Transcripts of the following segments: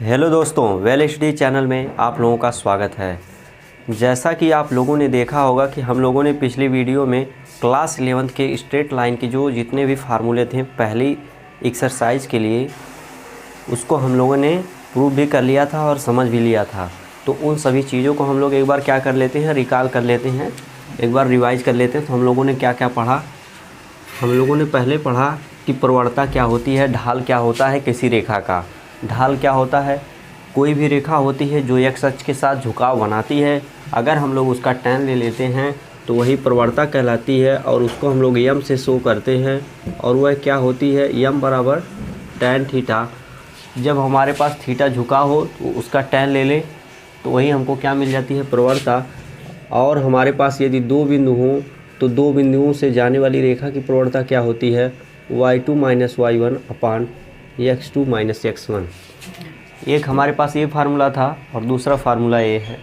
Hello दोस्तों, well HD channel में आप लोगों का स्वागत है। जैसा कि आप लोगों ने देखा होगा कि हम लोगों ने पिछली वीडियो में क्लास 11th के स्ट्रेट लाइन के जो जितने भी फार्मूले थे पहली एक्सरसाइज के लिए, उसको हम लोगों ने प्रूव भी कर लिया था और समझ भी लिया था। तो उन सभी चीज़ों को हम लोग एक बार क्या कर लेते हैं, रिकॉल कर लेते हैं, एक बार रिवाइज कर लेते हैं। तो हम लोगों ने क्या क्या पढ़ा। हम लोगों ने पहले पढ़ा कि प्रवणता क्या होती है, ढाल क्या होता है किसी रेखा का। ढाल क्या होता है, कोई भी रेखा होती है जो एक्स अक्ष के साथ झुकाव बनाती है, अगर हम लोग उसका tan ले लेते हैं तो वही प्रवणता कहलाती है और उसको हम लोग m से शो करते हैं। और वह क्या होती है, m बराबर tan थीटा। जब हमारे पास थीटा झुका हो तो उसका tan ले लें तो वही हमको क्या मिल जाती है, प्रवणता। और हमारे पास यदि दो बिंदु हों तो दो बिंदुओं से जाने वाली रेखा की प्रवणता क्या होती है, y2 माइनस y1 अपान x2 माइनस x1। एक हमारे पास ये फार्मूला था और दूसरा फार्मूला ये है।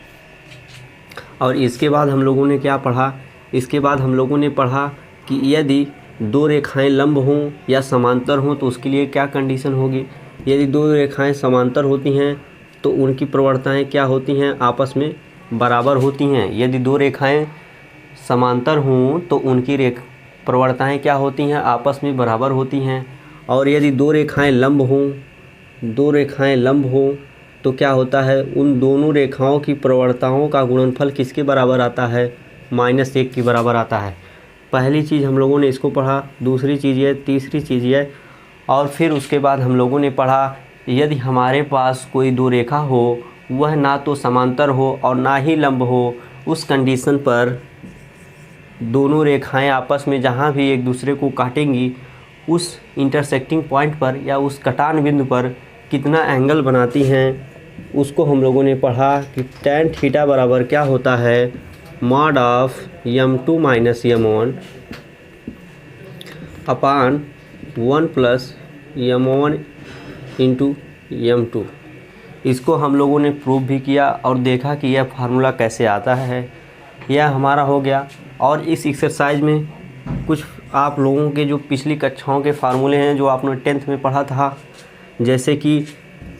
और इसके बाद हम लोगों ने क्या पढ़ा, इसके बाद हम लोगों ने पढ़ा कि यदि दो रेखाएं लंब हों या समांतर हों तो उसके लिए क्या कंडीशन होगी। यदि दो रेखाएं समांतर होती हैं तो उनकी प्रवणताएं क्या होती हैं, आपस में बराबर होती हैं। यदि दो रेखाएं समांतर हों तो उनकी प्रवणताएं क्या होती हैं, आपस में बराबर होती हैं। और यदि दो रेखाएं लंब हों तो क्या होता है, उन दोनों रेखाओं की प्रवणताओं का गुणनफल किसके बराबर आता है, -1 के बराबर आता है। पहली चीज़ हम लोगों ने इसको पढ़ा, दूसरी चीज़ है, तीसरी चीज़ है। और फिर उसके बाद हम लोगों ने पढ़ा यदि हमारे पास कोई दो रेखा हो, वह ना तो समांतर हो और ना ही लंब हो, उस कंडीशन पर दोनों रेखाएं आपस में जहाँ भी एक दूसरे को काटेंगी उस इंटरसेक्टिंग पॉइंट पर या उस कटान बिंदु पर कितना एंगल बनाती हैं, उसको हम लोगों ने पढ़ा कि tan थीटा बराबर क्या होता है, mod of m2 minus m1 upon 1 plus m1 into m2। इसको हम लोगों ने प्रूव भी किया और देखा कि यह फार्मूला कैसे आता है। यह हमारा हो गया। और इस एक्सरसाइज में कुछ आप लोगों के जो पिछली कक्षाओं के फार्मूले हैं जो आपने 10th में पढ़ा था, जैसे कि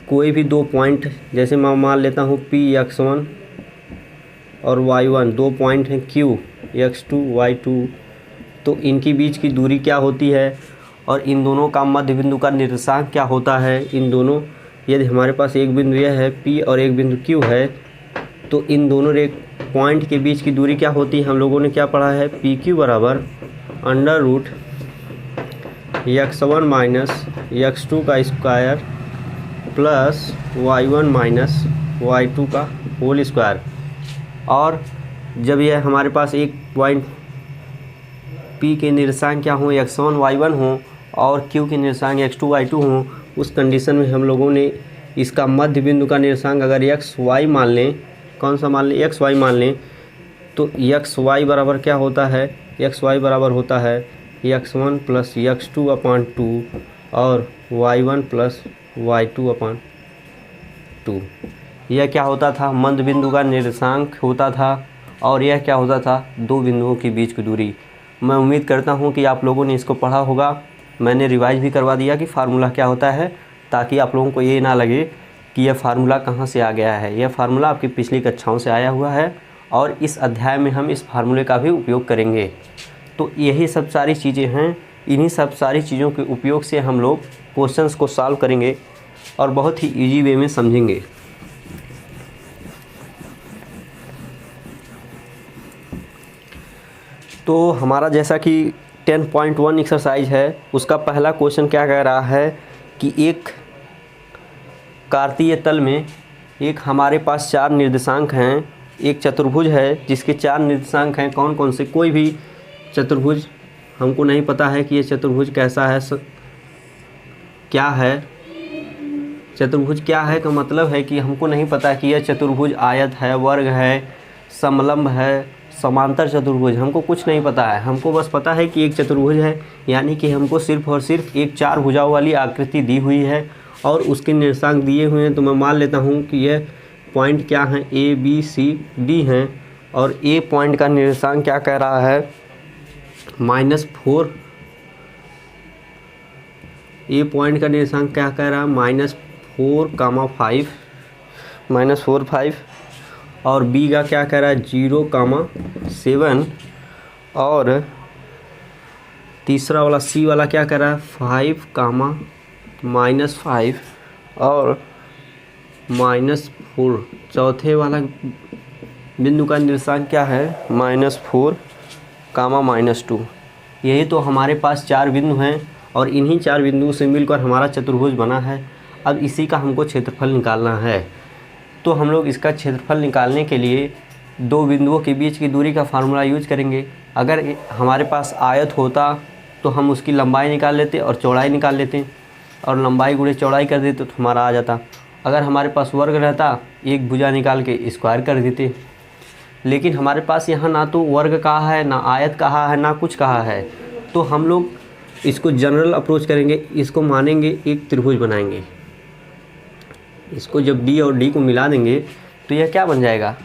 कोई भी दो पॉइंट, जैसे मैं मान लेता हूँ Px1 और y1, दो पॉइंट हैं Q x2 y2, तो इनकी बीच की दूरी क्या होती है और इन दोनों का मध्य बिंदु का निर्देशांक क्या होता है। इन दोनों, यदि हमारे पास एक बिंदु यह है P और एक बिंदु Q है तो इन दोनों पॉइंट के बीच की दूरी क्या होती है, हम लोगों ने क्या पढ़ा है, PQ बराबर under root x1 minus x2 का square plus y1 minus y2 का होल स्क्वायर। और जब यह हमारे पास एक पॉइंट P के निर्देशांक क्या हों, x1 y1 हों और Q के निर्देशांक x2 y2 हों, उस कंडीशन में हम लोगों ने इसका मध्य बिंदु का निर्देशांक अगर x y मान लें, कौन सा मान लें, x y मान लें, तो x y बराबर क्या होता है, x y बराबर होता है x1 प्लस x2 अपान 2 और y1 प्लस y2 अपान 2। यह क्या होता था, मध्य बिंदु का निर्देशांक होता था और यह क्या होता था, दो बिंदुओं के बीच की दूरी। मैं उम्मीद करता हूँ कि आप लोगों ने इसको पढ़ा होगा। मैंने रिवाइज भी करवा दिया कि फार्मूला क्या होता है, ताकि आप लोगों को ये ना लगे कि यह फार्मूला कहाँ से आ गया है। यह फार्मूला आपकी पिछली कक्षाओं से आया हुआ है और इस अध्याय में हम इस फार्मूले का भी उपयोग करेंगे। तो यही सब सारी चीज़ें हैं, इन्हीं सब सारी चीज़ों के उपयोग से हम लोग क्वेश्चंस को सॉल्व करेंगे और बहुत ही इजी वे में समझेंगे। तो हमारा जैसा कि 10.1 एक्सरसाइज है, उसका पहला क्वेश्चन क्या कह रहा है कि एक कार्तीय तल में एक हमारे पास चार निर्देशांक हैं, एक चतुर्भुज है जिसके चार निर्देशांक हैं, कौन कौन से, कोई भी चतुर्भुज, हमको नहीं पता है कि ये चतुर्भुज कैसा है, क्या है। चतुर्भुज क्या है का मतलब है कि हमको नहीं पता कि यह चतुर्भुज आयत है, वर्ग है, समलंब है, समांतर चतुर्भुज, हमको कुछ नहीं पता है। हमको बस पता है कि एक चतुर्भुज है, यानी कि हमको सिर्फ और सिर्फ एक चार भुजाओं वाली आकृति दी हुई है और उसके निर्देशांक दिए हुए हैं। तो मैं मान लेता हूँ कि यह पॉइंट क्या हैं, A B C D हैं और A पॉइंट का निर्देशांक क्या कह रहा है, -4। A पॉइंट का निर्देशांक क्या कह रहा है, 4,5 -4 और बी का क्या कह रहा है 0,7 और तीसरा वाला सी वाला क्या कह रहा है 5, -5 और -4। चौथे वाला बिंदु का निर्देशांक क्या है -4, -2। यही तो हमारे पास 4 बिंदु हैं और इन्हीं 4 बिंदुओं से मिलकर हमारा चतुर्भुज बना है। अब इसी का हमको क्षेत्रफल निकालना है। तो हम लोग इसका क्षेत्रफल निकालने के लिए 2 बिंदुओं के बीच की दूरी का फार्मूला यूज करेंगे। अगर हमारे पास आयत होता तो हम उसकी लंबाई निकाल लेते और चौड़ाई निकाल लेते और लंबाई गुणे चौड़ाई कर देते तो हमारा आ जाता। अगर हमारे पास वर्ग रहता एक भुजा निकाल के स्क्वायर कर देते, लेकिन हमारे पास यहाँ ना तो वर्ग कहा है, ना आयत कहा है, ना कुछ कहा है। तो हम लोग इसको जनरल अप्रोच करेंगे, इसको मानेंगे एक त्रिभुज बनाएंगे। इसको जब बी और डी को मिला देंगे तो यह क्या बन जाएगा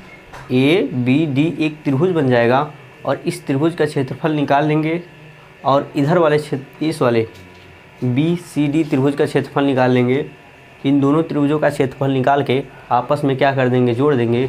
ABD एक त्रिभुज बन जाएगा। और इस त्रिभुज का क्षेत्रफल निकाल लेंगे और इधर वाले इस वाले BCD त्रिभुज का क्षेत्रफल निकाल लेंगे। इन दोनों त्रिभुजों का क्षेत्रफल निकाल के आपस में क्या कर देंगे जोड़ देंगे।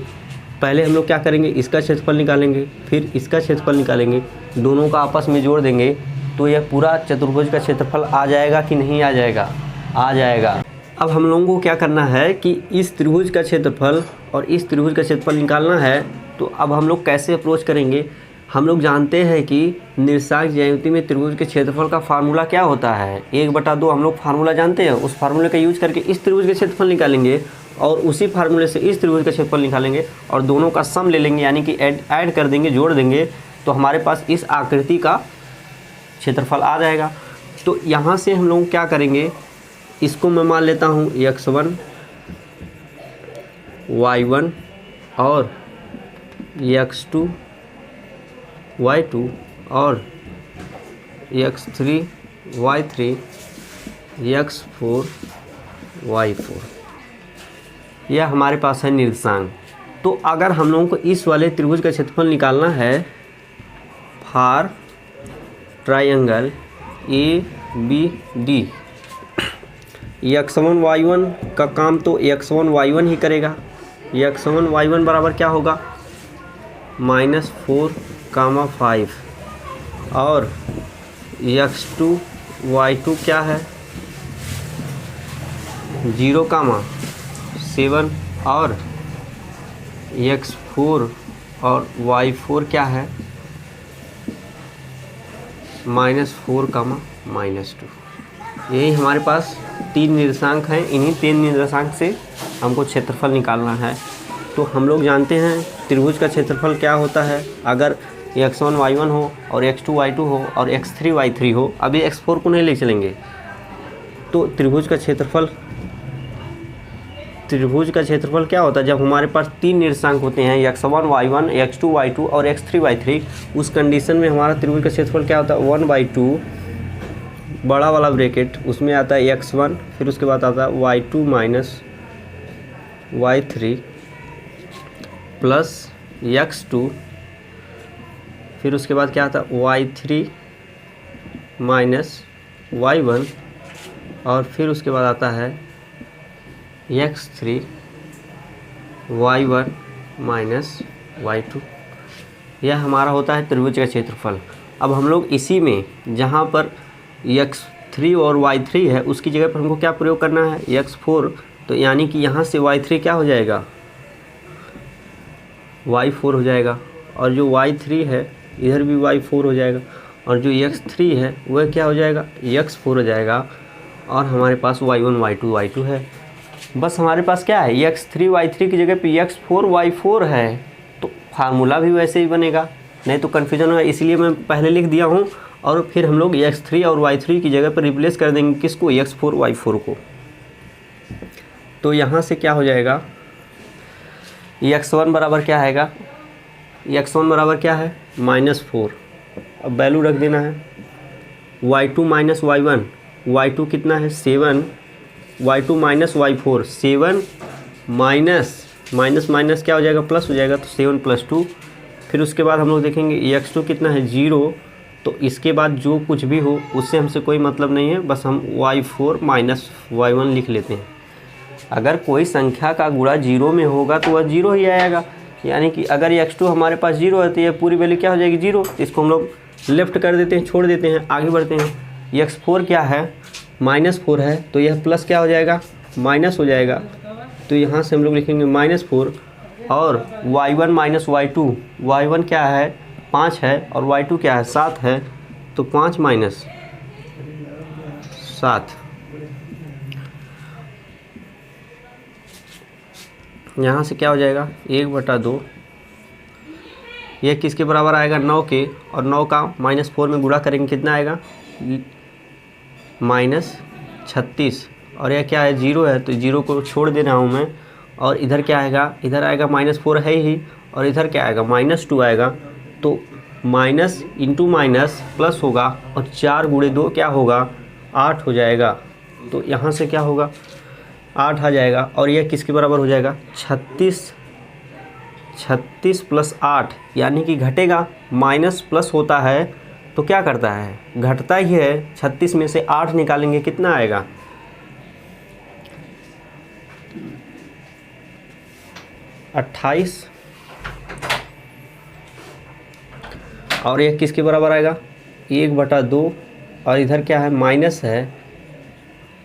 पहले हम लोग क्या करेंगे इसका क्षेत्रफल निकालेंगे, फिर इसका क्षेत्रफल निकालेंगे, दोनों का आपस में जोड़ देंगे तो यह पूरा चतुर्भुज का क्षेत्रफल आ जाएगा कि नहीं आ जाएगा, आ जाएगा। अब हम लोगों को क्या करना है कि इस त्रिभुज का क्षेत्रफल और इस त्रिभुज का क्षेत्रफल निकालना है। तो अब हम लोग कैसे अप्रोच करेंगे, हम लोग जानते हैं कि निर्देशांक ज्यामिति में त्रिभुज के क्षेत्रफल का फार्मूला क्या होता है 1/2। हम लोग फार्मूला जानते हैं, उस फार्मूले का यूज करके इस त्रिभुज के क्षेत्रफल निकालेंगे और उसी फार्मूले से इस त्रिभुज का क्षेत्रफल निकालेंगे और दोनों का सम ले लेंगे, यानी कि ऐड कर देंगे, जोड़ देंगे तो हमारे पास इस आकृति का क्षेत्रफल आ जाएगा। तो यहाँ से हम लोग क्या करेंगे, इसको मैं मान लेता हूँ x1 y1 और x2 y2 और x3 y3 x4 y4। यह हमारे पास है निर्देशांक। तो अगर हम लोगों को इस वाले त्रिभुज का क्षेत्रफल निकालना है for triangle ABD, x1 y1 का काम तो x1 y1 ही करेगा। x1 y1 बराबर क्या होगा -4,5 और x2 y2 क्या है 0,7 और x4 और y4 क्या है -4,-2। यही हमारे पास 3 निर्देशांक हैं। इन्हीं 3 निर्देशांक से हमको क्षेत्रफल निकालना है। तो हम लोग जानते हैं त्रिभुज का क्षेत्रफल क्या होता है। अगर x1 y1 हो और x2 y2 हो और x3 y3 हो, अभी x4 को नहीं ले चलेंगे, तो त्रिभुज का क्षेत्रफल क्या होता है जब हमारे पास 3 निर्देशांक होते हैं x1 y1 x2 y2 और x3 y3। उस कंडीशन में हमारा त्रिभुज का क्षेत्रफल क्या होता है 1/2 बड़ा वाला ब्रैकेट, उसमें आता है x1, फिर उसके बाद आता है y2 minus y3 plus x2, फिर उसके बाद क्या आता है y3 माइनस y1 और फिर उसके बाद आता है x3 y1 माइनस y2। यह हमारा होता है त्रिभुज का क्षेत्रफल। अब हम लोग इसी में जहाँ पर x3 और y3 है उसकी जगह पर हमको क्या प्रयोग करना है x4। तो यानी कि यहाँ से y3 क्या हो जाएगा y4 हो जाएगा और जो y3 है इधर भी y4 हो जाएगा और जो x3 है वह क्या हो जाएगा x4 हो जाएगा और हमारे पास y1 y2 है। बस हमारे पास क्या है x3 y3 की जगह पे x4 y4 है, तो फार्मूला भी वैसे ही बनेगा, नहीं तो कन्फ्यूजन होगा। इसलिए मैं पहले लिख दिया हूँ और फिर हम लोग x3 और y3 की जगह पर रिप्लेस कर देंगे किसको x4 y4 को। तो यहाँ से क्या हो जाएगा x1 बराबर क्या आएगा x1 बराबर क्या है -4। अब वैल्यू रख देना है y2 माइनस y1, y2 कितना है 7, y2 माइनस y4 7 माइनस क्या हो जाएगा प्लस हो जाएगा, तो 7 + 2। फिर उसके बाद हम लोग देखेंगे x2 कितना है 0, तो इसके बाद जो कुछ भी हो उससे हमसे कोई मतलब नहीं है, बस हम y4 माइनस y1 लिख लेते हैं। अगर कोई संख्या का गुणा 0 में होगा तो वह 0 ही आएगा। यानी कि अगर ये x2 हमारे पास 0 है तो ये पूरी वैल्यू क्या हो जाएगी 0। इसको हम लोग लेफ्ट कर देते हैं, छोड़ देते हैं, आगे बढ़ते हैं। x4 क्या है -4 है तो यह प्लस क्या हो जाएगा माइनस हो जाएगा। तो यहाँ से हम लोग लिखेंगे -4 और y1 माइनस y2, y1 क्या है 5 है और y2 क्या है 7 है, तो 5 माइनस 7। यहाँ से क्या हो जाएगा 1/2। यह किसके बराबर आएगा 9 के, और 9 का -4 में गुणा करेंगे कितना आएगा -36। और यह क्या है 0 है तो 0 को छोड़ दे रहा हूँ मैं। और इधर क्या आएगा, इधर आएगा -4 है ही, और इधर क्या आएगा -2 आएगा। तो माइनस इंटू माइनस प्लस होगा, और 4 गुणे 2 क्या होगा 8 हो जाएगा। तो यहाँ से क्या होगा 8 आ जाएगा। और यह किसके बराबर हो जाएगा 36 + 8, यानी कि घटेगा। माइनस प्लस होता है तो क्या करता है घटता ही है। 36 में से 8 निकालेंगे कितना आएगा 28। और यह किसके बराबर आएगा 1/2, और इधर क्या है माइनस है,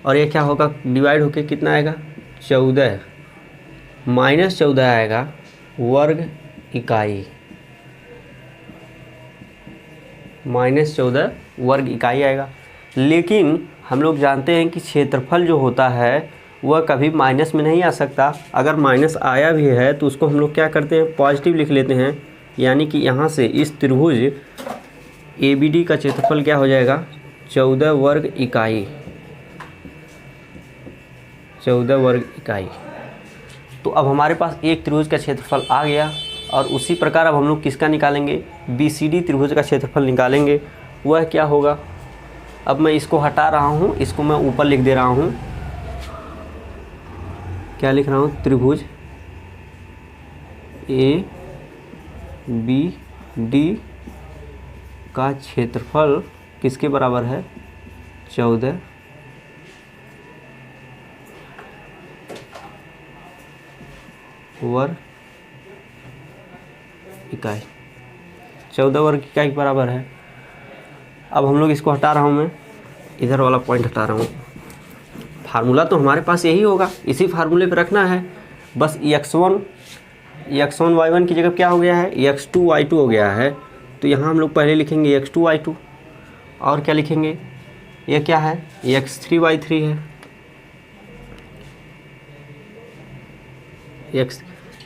और यह क्या होगा डिवाइड होके कितना आएगा 14, -14 आएगा वर्ग इकाई, -14 वर्ग इकाई आएगा। लेकिन हम लोग जानते हैं कि क्षेत्रफल जो होता है वह कभी माइनस में नहीं आ सकता। अगर माइनस आया भी है तो उसको हम लोग क्या करते हैं पॉजिटिव लिख लेते हैं। यानी कि यहाँ से इस त्रिभुज ABD का क्षेत्रफल क्या हो जाएगा 14 वर्ग इकाई, 14 वर्ग इकाई। तो अब हमारे पास एक त्रिभुज का क्षेत्रफल आ गया। और उसी प्रकार अब हम लोग किसका निकालेंगे BCD त्रिभुज का क्षेत्रफल निकालेंगे। वह क्या होगा, अब मैं इसको हटा रहा हूँ, इसको मैं ऊपर लिख दे रहा हूँ। क्या लिख रहा हूँ त्रिभुज ABD का क्षेत्रफल किसके बराबर है 14 वर्ग इकाई, 14 वर्ग इकाई के बराबर है। अब हम लोग इसको हटा रहा हूँ मैं, इधर वाला पॉइंट हटा रहा हूँ। फार्मूला तो हमारे पास यही होगा, इसी फार्मूले पे रखना है। बस x1 y1 की जगह क्या हो गया है x2 y2 हो गया है। तो यहाँ हम लोग पहले लिखेंगे x2 y2, और क्या लिखेंगे यह क्या है x3 y3 है।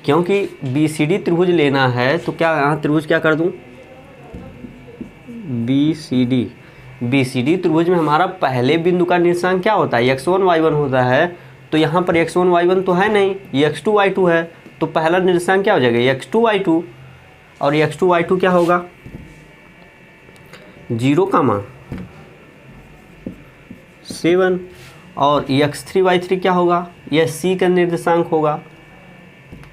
क्योंकि BCD त्रिभुज लेना है तो क्या यहाँ त्रिभुज क्या कर दूँ BCD त्रिभुज में हमारा पहले बिंदु का निर्देशांक क्या होता है x1 y1 होता है। तो यहाँ पर x1 y1 तो है नहीं, x2 y2 है। तो पहला निर्देशांक क्या हो जाएगा x2 y2, और x2 y2 क्या होगा 0,7, और x3 y3 क्या होगा यह C का निर्देशांक होगा।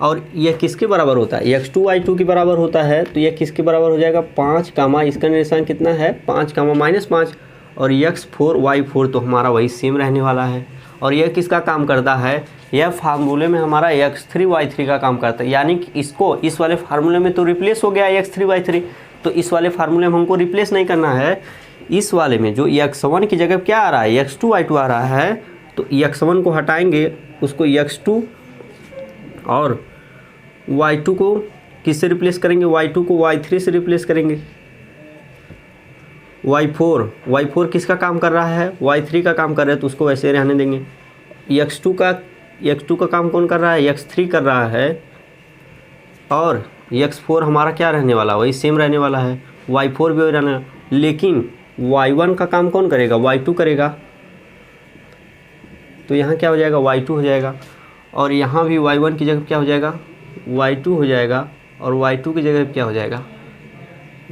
और यह किसके बराबर होता है x2 y2 के बराबर होता है। तो यह किसके बराबर हो जाएगा 5, इसका निर्देशांक कितना है 5, -5, और x4 y4 तो हमारा वही सेम रहने वाला है। और यह किसका काम करता है, यह फार्मूले में हमारा x3 y3 का काम करता है। यानी कि इसको इस वाले फार्मूले में तो रिप्लेस हो गया x3 y3, तो इस वाले फार्मूले में हमको रिप्लेस नहीं करना है। इस वाले में जो x1 की जगह क्या आ रहा है x2 y2 आ रहा है, तो x1 को हटाएंगे, उसको x2 और y2 को किससे रिप्लेस करेंगे y2 को y3 से रिप्लेस करेंगे। y4 किसका काम कर रहा है y3 का काम कर रहा है, तो उसको वैसे रहने देंगे। x2 का काम कौन कर रहा है x3 कर रहा है, और x4 हमारा क्या रहने वाला वही सेम रहने वाला है, y4 भी वही रहना। लेकिन y1 का काम कौन करेगा y2 करेगा। तो यहाँ क्या हो जाएगा y2 हो जाएगा, और यहाँ भी y1 की जगह क्या हो जाएगा y2 हो जाएगा, और y2 की जगह क्या हो जाएगा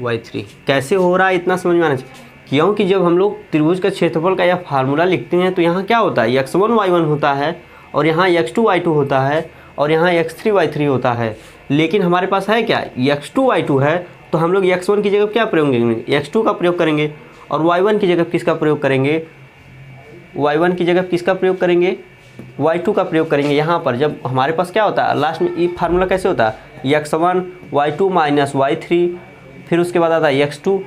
y3। कैसे हो रहा है इतना समझ में आना चाहिए। क्योंकि जब हम लोग त्रिभुज का क्षेत्रफल का यह फार्मूला लिखते हैं तो यहाँ क्या होता है x1 y1 होता है, और यहाँ x2 y2 होता है, और यहाँ x3 y3 होता है। लेकिन हमारे पास है क्या x2 y2 है, तो हम लोग x1 की जगह क्या प्रयोग करेंगे x2 का प्रयोग करेंगे, और y1 की जगह किसका प्रयोग करेंगे y1 की जगह किसका प्रयोग करेंगे y2 का प्रयोग करेंगे यहाँ पर। जब हमारे पास क्या होता है लास्ट में, ये फार्मूला कैसे होता है, x1 y2 माइनस y3, फिर उसके बाद आता है x2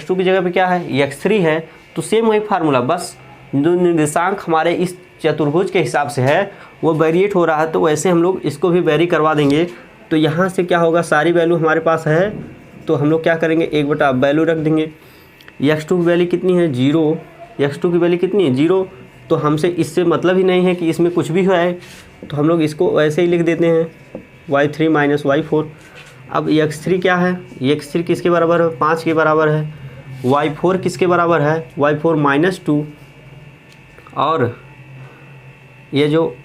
की जगह पे क्या है x3 है। तो सेम वही फार्मूला, बस जो निर्देशांक हमारे इस चतुर्भुज के हिसाब से है वो वेरिएट हो रहा है, तो वैसे हम लोग इसको भी वेरी करवा देंगे। तो यहाँ से क्या होगा, सारी वैल्यू हमारे पास है, तो हम लोग क्या करेंगे, 1/, वैल्यू रख देंगे। x2 की वैल्यू कितनी है 0, x2 की वैल्यू कितनी है 0, तो हमसे इससे मतलब ही नहीं है कि इसमें कुछ भी है, तो हम लोग इसको वैसे ही लिख देते हैं y3 माइनस y4। अब x3 क्या है, x3 किसके बराबर है, 5 के बराबर है। y4 किसके बराबर है, y4 माइनस 2, और ये जो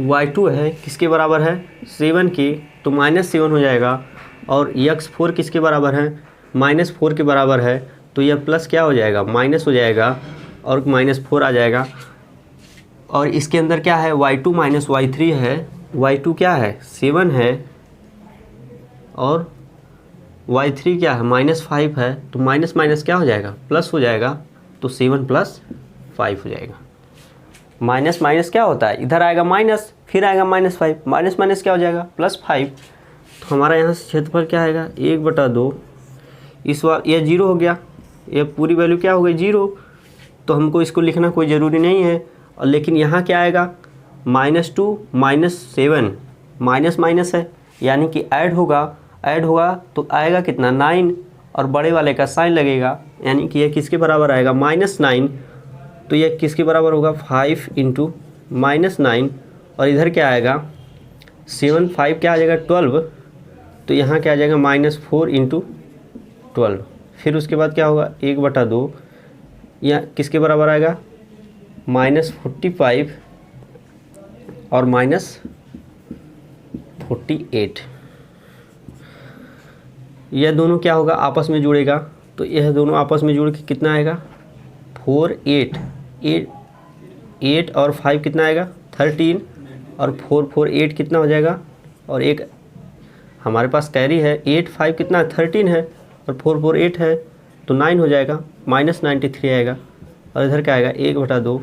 y2 है किसके बराबर है 7 के, तो -7 हो जाएगा। और x4 किसके बराबर है, -4 के बराबर है, तो यह प्लस क्या हो जाएगा, माइनस हो जाएगा और -4 आ जाएगा। और इसके अंदर क्या है, y2 माइनस y3 है, y2 क्या है 7 है और y3 क्या है -5 है, तो माइनस माइनस क्या हो जाएगा, प्लस हो जाएगा, तो 7 + 5 हो जाएगा। माइनस माइनस क्या होता है, इधर आएगा माइनस, फिर आएगा -5, माइनस माइनस क्या हो जाएगा +5। तो हमारा यहाँ से क्षेत्रफल क्या आएगा 1/2, इस बार यह 0 हो गया, यह पूरी वैल्यू क्या हो गई 0, तो हमको इसको लिखना कोई ज़रूरी नहीं है। और लेकिन यहाँ क्या आएगा -2 -7, माइनस माइनस है यानी कि ऐड होगा तो आएगा कितना 9, और बड़े वाले का साइन लगेगा, यानी कि यह किसके बराबर आएगा -9, तो यह किसके बराबर होगा 5 × -9, और इधर क्या आएगा 7, 5 क्या आ जाएगा 12, तो यहाँ क्या आ जाएगा -4 × 12। फिर उसके बाद क्या होगा 1/2, यह किसके बराबर आएगा -45 और -48। यह दोनों क्या होगा आपस में जुड़ेगा, तो यह दोनों आपस में जुड़ के कितना आएगा 4 8 और 5 कितना आएगा 13, और 4 4 8 कितना हो जाएगा, और एक हमारे पास कैरी है 8 5 कितना 13 है, और 4 4 8 है, तो 9 हो जाएगा, -93 आएगा। और इधर क्या आएगा 1/2,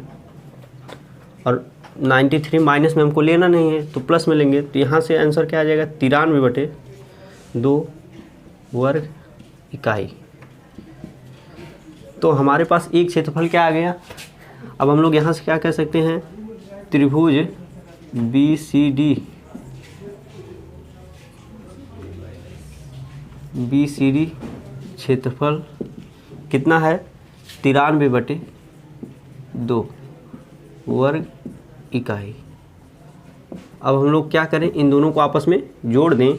और 93 माइनस में हमको लेना नहीं है तो प्लस में लेंगे, तो यहाँ से आंसर क्या आ जाएगा 93/2 वर्ग इकाई। तो हमारे पास एक क्षेत्रफल क्या आ गया। अब हम लोग यहाँ से क्या कह सकते हैं, त्रिभुज BCD क्षेत्रफल कितना है 93/2 वर्ग इकाई। अब हम लोग क्या करें, इन दोनों को आपस में जोड़ दें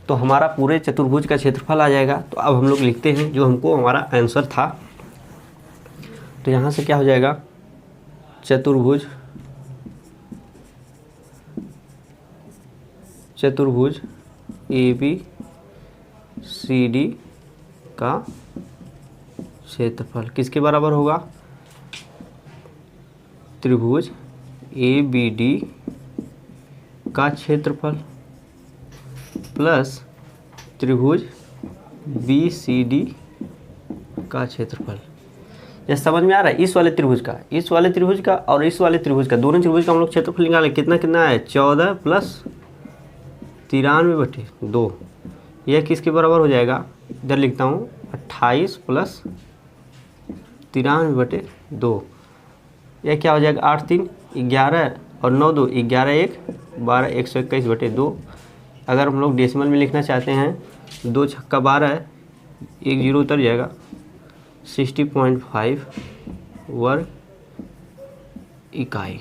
तो हमारा पूरे चतुर्भुज का क्षेत्रफल आ जाएगा। तो अब हम लोग लिखते हैं जो हमको हमारा आंसर था। तो यहाँ से क्या हो जाएगा, चतुर्भुज ABCD का क्षेत्रफल किसके बराबर होगा, त्रिभुज ABD का क्षेत्रफल प्लस त्रिभुज BCD का क्षेत्रफल। यह समझ में आ रहा है, इस वाले त्रिभुज का और इस वाले त्रिभुज का, दोनों त्रिभुज का हम लोग क्षेत्रफल निकालें, कितना है 14 + 93/2। यह किसके बराबर हो जाएगा, इधर लिखता हूँ 28 + 93/2। यह क्या हो जाएगा 8 3 11 और 9 2 11 1 12 121/2। अगर हम लोग डेसिमल में लिखना चाहते हैं 2 छक्का 12, 1 0 उतर जाएगा, 60.5 वर्ग इकाई।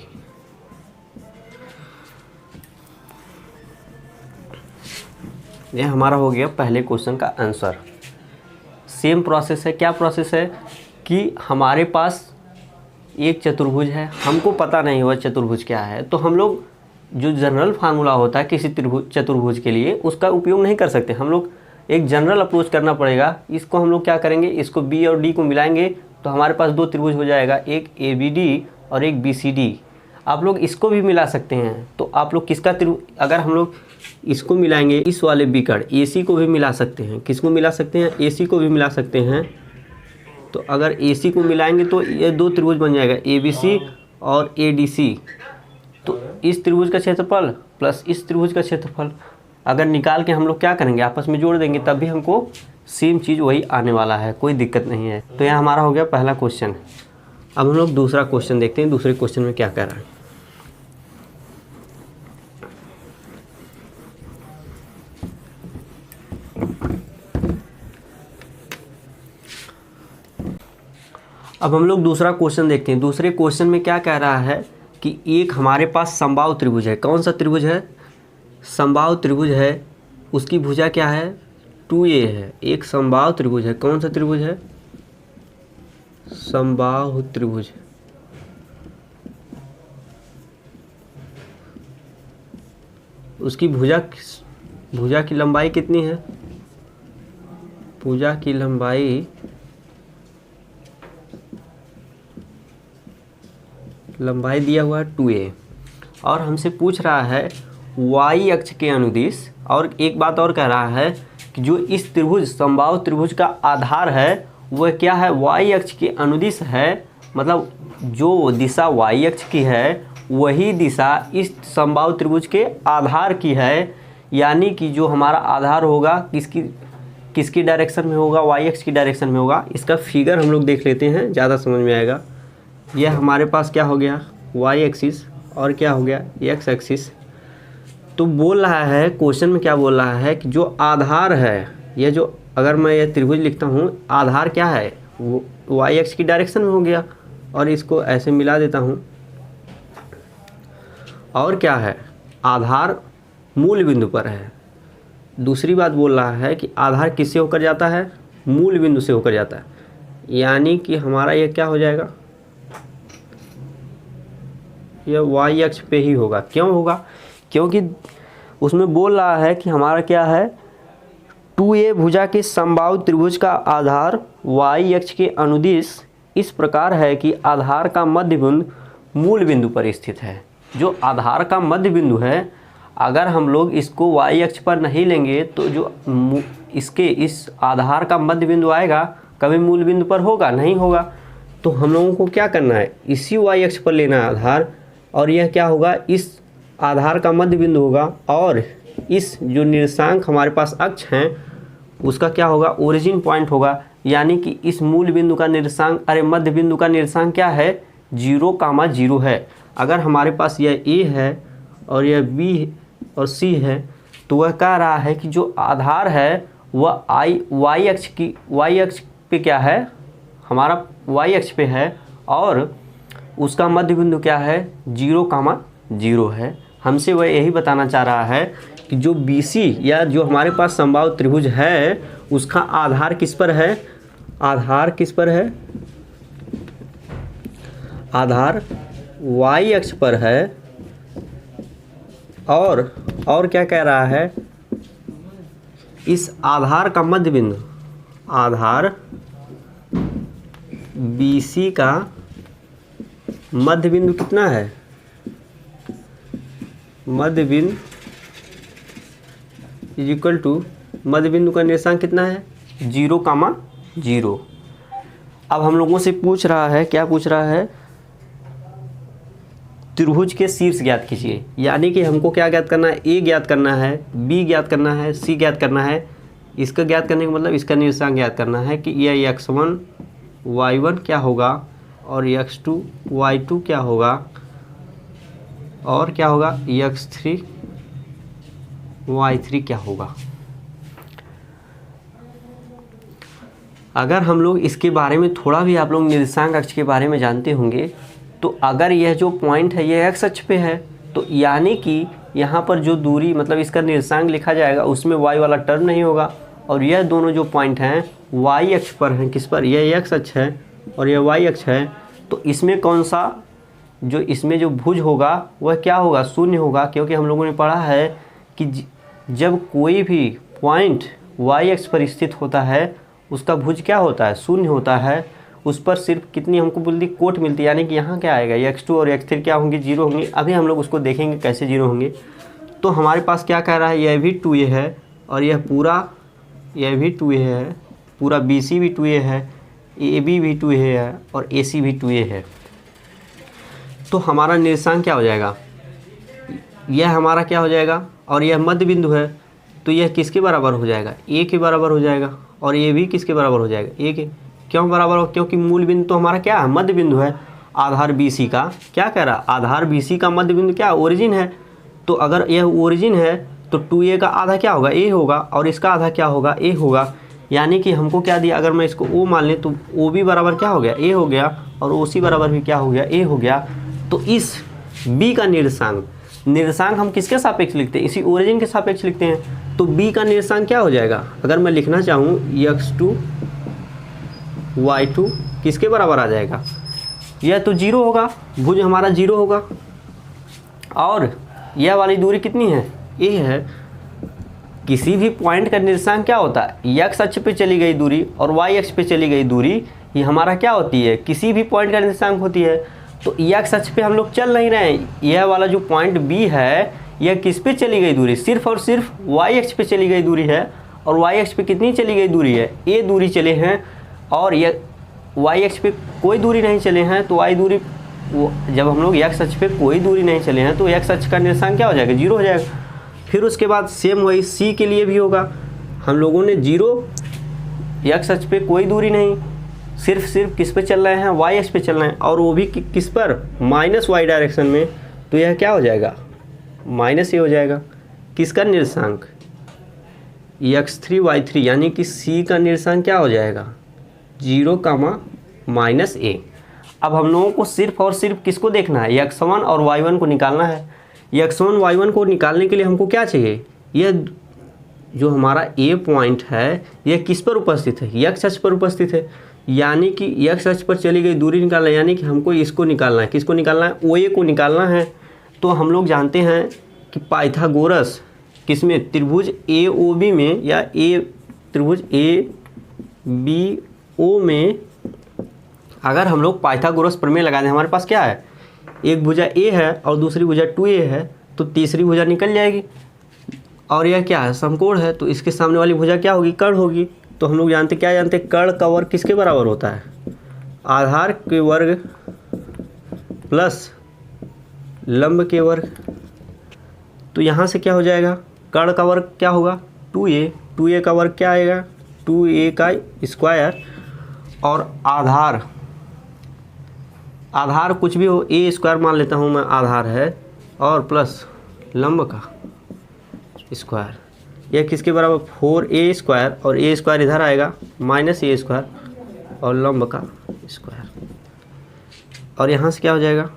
यह हमारा हो गया पहले क्वेश्चन का आंसर। सेम प्रोसेस है, क्या प्रोसेस है कि हमारे पास एक चतुर्भुज है, हमको पता नहीं हुआ चतुर्भुज क्या है, तो हम लोग जो जनरल फार्मूला होता है किसी चतुर्भुज के लिए उसका उपयोग नहीं कर सकते। हम लोग एक जनरल अप्रोच करना पड़ेगा। इसको हम लोग क्या करेंगे, इसको B और D को मिलाएंगे तो हमारे पास 2 त्रिभुज हो जाएगा, एक ABD और एक BCD। आप लोग इसको भी मिला सकते हैं। तो आप लोग किसका अगर हम लोग इसको मिलाएंगे, इस वाले बिकड़ AC को भी मिला सकते हैं। किसको मिला सकते हैं, AC को भी मिला सकते हैं। तो अगर AC को मिलाएंगे तो ये 2 त्रिभुज बन जाएगा ABC और ADC, तो इस त्रिभुज का क्षेत्रफल प्लस इस त्रिभुज का क्षेत्रफल अगर निकाल के हम लोग क्या करेंगे, आपस में जोड़ देंगे, तब भी हमको सेम चीज़ वही आने वाला है, कोई दिक्कत नहीं है। तो यह हमारा हो गया पहला क्वेश्चन। अब हम लोग दूसरा क्वेश्चन देखते हैं, दूसरे क्वेश्चन में क्या कह रहा है। अब हम लोग दूसरा क्वेश्चन देखते हैं। दूसरे क्वेश्चन में क्या कह रहा है कि एक हमारे पास समबाहु त्रिभुज है। कौन सा त्रिभुज है? समबाहु त्रिभुज है। उसकी भुजा क्या है? 2a है। एक समबाहु त्रिभुज है। कौन सा त्रिभुज है? समबाहु त्रिभुज। उसकी भुजा की लंबाई कितनी है? भुजा की लंबाई दिया हुआ है 2a, और हमसे पूछ रहा है y अक्ष के अनुदिश, और एक बात और कह रहा है कि जो इस त्रिभुज समबाहु त्रिभुज का आधार है वह क्या है? y अक्ष के अनुदिश है। मतलब जो दिशा y अक्ष की है वही दिशा इस समबाहु त्रिभुज के आधार की है। यानी कि जो हमारा आधार होगा किसकी डायरेक्शन में होगा? y अक्ष की डायरेक्शन में होगा। इसका फिगर हम लोग देख लेते हैं, ज़्यादा समझ में आएगा। यह हमारे पास क्या हो गया? y एक्सिस, और क्या हो गया? x axis. तो बोल रहा है, क्वेश्चन में क्या बोल रहा है कि जो आधार है, ये जो अगर मैं ये त्रिभुज लिखता हूँ, आधार क्या है? वो y एक्स की डायरेक्शन में हो गया, और इसको ऐसे मिला देता हूँ। और क्या है? आधार मूल बिंदु पर है। दूसरी बात बोल रहा है कि आधार किससे होकर जाता है? मूल बिंदु से होकर जाता है। यानी कि हमारा ये क्या हो जाएगा? यह y अक्ष पे ही होगा। क्यों होगा? क्योंकि उसमें बोल रहा है कि हमारा क्या है? 2a भुजा के समबाहु त्रिभुज का आधार y अक्ष के अनुदिश इस प्रकार है कि आधार का मध्य बिंदु मूल बिंदु पर स्थित है। जो आधार का मध्य बिंदु है, अगर हम लोग इसको y अक्ष पर नहीं लेंगे तो जो इस आधार का मध्य बिंदु आएगा कभी मूल बिंदु पर होगा? नहीं होगा। तो हम लोगों को क्या करना है? इसी y अक्ष पर लेना है आधार, और यह क्या होगा? इस आधार का मध्य बिंदु होगा, और इस जो निर्देशांक हमारे पास अक्ष हैं उसका क्या होगा? ओरिजिन पॉइंट होगा। यानी कि इस मूल बिंदु का निर्देशांक, मध्य बिंदु का निर्देशांक क्या है? 0,0 है। अगर हमारे पास यह a है और यह b और c है, तो वह कह रहा है कि जो आधार है वह y अक्ष पे क्या है? हमारा y अक्ष पे है, और उसका मध्य बिंदु क्या है? 0,0 है। हमसे वह यही बताना चाह रहा है कि जो BC या जो हमारे पास समबाहु त्रिभुज है उसका आधार किस पर है? आधार किस पर है? आधार y अक्ष पर है। और क्या कह रहा है? इस आधार का मध्य बिंदु, आधार BC का मध्य बिंदु कितना है? मध्य बिंदु इज इक्वल टू, मध्य बिंदु का निर्देशांक कितना है? 0,0। अब हम लोगों से पूछ रहा है, क्या पूछ रहा है? त्रिभुज के शीर्ष ज्ञात कीजिए। यानी कि हमको क्या ज्ञात करना है? a ज्ञात करना है, b ज्ञात करना है, c ज्ञात करना है। इसका ज्ञात करने का मतलब इसका निर्देशांक ज्ञात करना है कि यह x1 y1 क्या होगा, और x2 y2 क्या होगा, और क्या होगा? x3 y3 क्या होगा। अगर हम लोग इसके बारे में थोड़ा भी आप लोग निर्देशांक अक्ष के बारे में जानते होंगे, तो अगर यह जो पॉइंट है यह x अक्ष पे है, तो यानी कि यहाँ पर जो दूरी, मतलब इसका निर्देशांक लिखा जाएगा उसमें y वाला टर्म नहीं होगा, और यह दोनों जो पॉइंट हैं y अक्ष पर हैं। किस पर? यह x अक्ष है और यह y अक्ष है। तो इसमें कौन सा, जो इसमें जो भुज होगा वह क्या होगा? शून्य होगा। क्योंकि हम लोगों ने पढ़ा है कि जब कोई भी पॉइंट y अक्ष पर स्थित होता है उसका भुज क्या होता है? शून्य होता है। उस पर सिर्फ कितनी हमको बुल्दी कोट मिलती है। यानी कि यहाँ क्या आएगा? x2 और x3 क्या होंगे? 0 होंगे। अभी हम लोग उसको देखेंगे कैसे 0 होंगे। तो हमारे पास क्या कह रहा है? यह भी 2a है, और यह भी 2a है, पूरा BC भी 2a है, AB भी 2a है, और AC भी 2a है। तो हमारा निर्देशांक क्या हो जाएगा, यह हमारा क्या हो जाएगा, और यह मध्य बिंदु है तो यह किसके बराबर हो जाएगा, ए के बराबर हो जाएगा, और ये भी किसके बराबर हो जाएगा, ए के। क्यों बराबर हो, क्योंकि मूल बिंदु तो हमारा क्या है, मध्य बिंदु है। आधार BC का क्या कह रहा, आधार BC का मध्य बिंदु क्या, ओरिजिन है। तो अगर यह ओरिजिन है तो 2a का आधा क्या होगा, a होगा, और इसका आधा क्या होगा, a होगा। यानी कि हमको क्या दिया, अगर मैं इसको o मान लें तो o भी बराबर क्या हो गया, a हो गया, और OC बराबर भी क्या हो गया, a हो गया। तो इस b का निर्देशांक हम किसके सापेक्ष लिखते हैं, इसी ओरिजिन के सापेक्ष लिखते हैं। तो b का निर्देशांक क्या हो जाएगा, अगर मैं लिखना चाहूँ x2 y2 किसके बराबर आ जाएगा, यह तो 0 होगा, भुज हमारा 0 होगा। और यह वाली दूरी कितनी है, a है। किसी भी पॉइंट का निर्देशांक क्या होता है, x अक्ष पे चली गई दूरी और y अक्ष पे चली गई दूरी, ये हमारा क्या होती है, किसी भी पॉइंट का निर्देशांक होती है। तो x अक्ष पे हम लोग चल नहीं रहे हैं, यह वाला जो पॉइंट B है यह किस पे चली गई दूरी, सिर्फ और सिर्फ y अक्ष पे चली गई दूरी है। और y अक्ष पे कितनी चली गई दूरी है, a दूरी चले हैं, और यह y अक्ष पे कोई दूरी नहीं चले हैं। तो y दूरी, जब हम लोग x अक्ष पे कोई दूरी नहीं चले हैं तो x अक्ष का निर्देशांक क्या हो जाएगा, 0 हो जाएगा। फिर उसके बाद सेम वही C के लिए भी होगा, हम लोगों ने 0, x अक्ष पे कोई दूरी नहीं, सिर्फ किस पे चल रहे हैं, y अक्ष पे चल रहे हैं, और वो भी किस पर, -y डायरेक्शन में। तो यह क्या हो जाएगा, -a हो जाएगा। किसका निर्देशांक, x3 y3, यानी कि C का निर्देशांक क्या हो जाएगा, 0, -a। अब हम लोगों को सिर्फ और सिर्फ किसको देखना है, x1 और y1 को निकालना है। x1 y1 को निकालने के लिए हमको क्या चाहिए, यह जो हमारा A पॉइंट है यह किस पर उपस्थित है, x अक्ष पर उपस्थित है। यानी कि x अक्ष पर चली गई दूरी निकालना है, यानी कि हमको इसको निकालना है, किसको निकालना है, OA को निकालना है। तो हम लोग जानते हैं कि पाइथागोरस किसमें, त्रिभुज AOB में, या त्रिभुज ABO में अगर हम लोग पाइथागोरस प्रमेय लगा दें, हमारे पास क्या है, एक भुजा A है और दूसरी भुजा 2a है, तो तीसरी भुजा निकल जाएगी। और यह क्या है, समकोण है, तो इसके सामने वाली भुजा क्या होगी, कर्ण होगी। तो हम लोग जानते हैं कर्ण का वर्ग किसके बराबर होता है, आधार के वर्ग प्लस लंब के वर्ग। तो यहाँ से क्या हो जाएगा, कर्ण का वर्ग क्या होगा, 2a का वर्ग क्या आएगा, 2a का स्क्वायर, और आधार कुछ भी हो, a स्क्वायर मान लेता हूँ मैं, आधार है, और प्लस लंब का स्क्वायर, यह किसके बराबर, 4a स्क्वायर, और a स्क्वायर इधर आएगा, -a स्क्वायर, और लंब का स्क्वायर। और यहाँ से क्या हो जाएगा,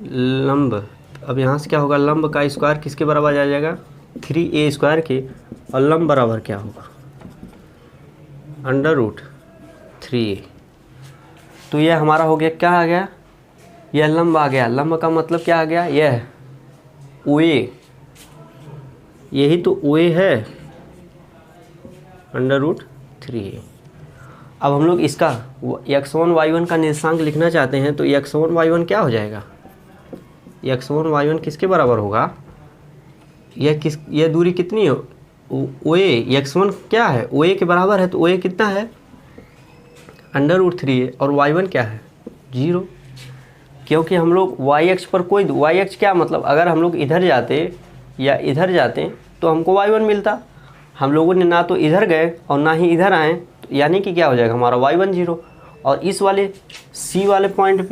लंब, अब यहाँ से क्या होगा, लंब का स्क्वायर किसके बराबर आ जाएगा, 3a स्क्वायर के, और लंब बराबर क्या होगा, √3a। तो यह हमारा हो गया, क्या आ गया, यह लंब आ गया। लंब का मतलब क्या आ गया, यह OA, यही तो OA है, √3a। अब हम लोग इसका x1 y1 का निर्देशांक लिखना चाहते हैं, तो x1 y1 क्या हो जाएगा, x1 y1 किसके बराबर होगा, यह दूरी कितनी है, OA, x1 क्या है, OA के बराबर है, तो OA कितना है, √3a, और y1 क्या है, 0। क्योंकि हम लोग y अक्ष पर कोई, y अक्ष क्या मतलब, अगर हम लोग इधर जाते या इधर जाते तो हमको y1 मिलता। हम लोगों ने ना तो इधर गए और ना ही इधर आए, तो यानी कि क्या हो जाएगा, हमारा y1 0। और इस वाले C वाले पॉइंट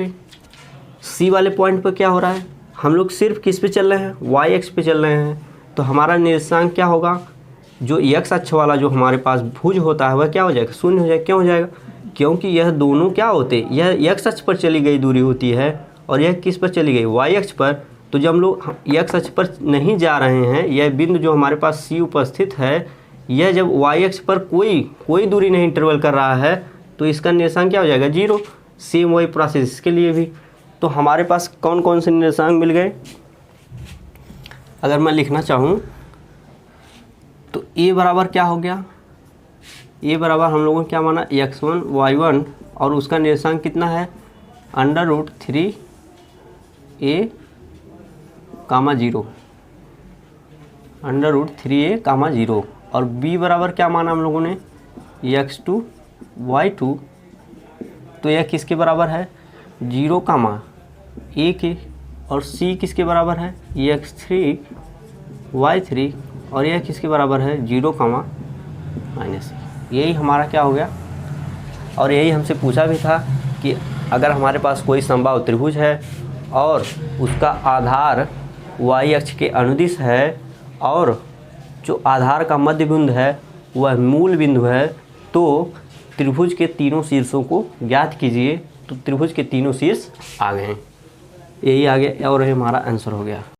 पे क्या हो रहा है, हम लोग सिर्फ किस पे चल रहे हैं, y अक्ष पे चल रहे हैं। तो हमारा निर्देशांक क्या होगा, जो x अक्ष वाला जो हमारे पास भुज होता है वह क्या हो जाएगा, 0 हो जाएगा। क्यों हो जाएगा, क्योंकि यह दोनों क्या होते, यह x अक्ष पर चली गई दूरी होती है, और यह किस पर चली गई, y अक्ष पर। तो जब हम लोग x अक्ष पर नहीं जा रहे हैं, यह बिंदु जो हमारे पास C उपस्थित है, यह जब y अक्ष पर कोई दूरी नहीं इंटरवल कर रहा है, तो इसका निर्देशांक क्या हो जाएगा, 0। सेम वही प्रोसेस इसके लिए भी। तो हमारे पास कौन कौन से निर्देशांक मिल गए, अगर मैं लिखना चाहूँ तो a बराबर क्या हो गया, a बराबर हम लोगों ने क्या माना, x1 y1, और उसका निर्देशांक कितना है, √3a, 0, √3a, 0। और b बराबर क्या माना हम लोगों ने, x2 y2, तो यह किसके बराबर है 0, a के, और c किसके बराबर है x3 y3, और यह किसके बराबर है 0, -a। यही हमारा क्या हो गया। और यही हमसे पूछा भी था कि अगर हमारे पास कोई समबाहु त्रिभुज है और उसका आधार y अक्ष के अनुदिश है और जो आधार का मध्य बिंदु है वह मूल बिंदु है, तो त्रिभुज के तीनों शीर्षों को ज्ञात कीजिए। तो त्रिभुज के तीनों शीर्ष आ गए हैं, यही आ गया और ये हमारा आंसर हो गया।